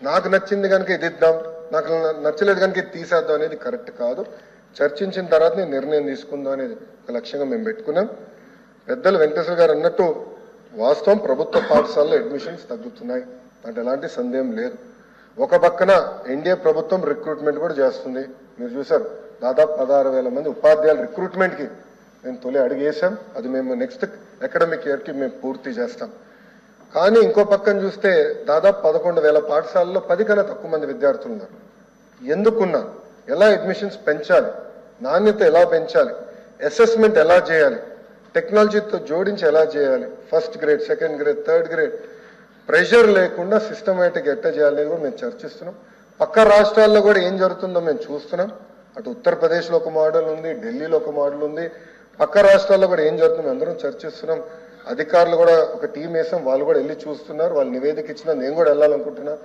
నాకు నచ్చింది కనుక ఇది ఇద్దాం, నాకు నచ్చలేదు కనుక ఇది తీసేద్దాం అనేది కరెక్ట్ కాదు. చర్చించిన తర్వాత నేను నిర్ణయం తీసుకుందాం అనేది ఒక లక్ష్యంగా మేము పెట్టుకున్నాం. పెద్దలు వెంకటేశ్వర గారు అన్నట్టు వాస్తవం, ప్రభుత్వ పాఠశాలలో అడ్మిషన్స్ తగ్గుతున్నాయి, అంటే ఎలాంటి సందేహం లేదు. ఒక పక్కన ఎన్డీఏ ప్రభుత్వం రిక్రూట్మెంట్ కూడా చేస్తుంది. మీరు చూసారు, దాదాపు 16,000 మంది ఉపాధ్యాయుల రిక్రూట్మెంట్కి మేము తొలి అడిగేసాం. అది మేము నెక్స్ట్ అకాడమిక్ ఇయర్కి మేము పూర్తి చేస్తాం. కానీ ఇంకో పక్కన చూస్తే దాదాపు 11,000 పాఠశాలలో 10 కన్నా తక్కువ మంది విద్యార్థులు ఉన్నారు. ఎందుకున్నా, ఎలా అడ్మిషన్స్ పెంచాలి, నాణ్యత ఎలా పెంచాలి, అసెస్మెంట్ ఎలా చేయాలి, టెక్నాలజీతో జోడించి ఎలా చేయాలి, first grade, second grade, third grade pressure లేకుండా సిస్టమేటిక్ ఎట్లా చేయాలనేది కూడా మేము చర్చిస్తున్నాం. పక్క రాష్ట్రాల్లో కూడా ఏం జరుగుతుందో మేము చూస్తున్నాం. అటు ఉత్తరప్రదేశ్లో ఒక మోడల్ ఉంది, ఢిల్లీలో ఒక మోడల్ ఉంది, పక్క రాష్ట్రాల్లో కూడా ఏం జరుగుతుందో అందరం చర్చిస్తున్నాం. అధికారులు కూడా ఒక టీం వేసాం, వాళ్ళు కూడా వెళ్ళి చూస్తున్నారు. వాళ్ళు నివేదిక ఇచ్చినా నేను కూడా వెళ్ళాలనుకుంటున్నా.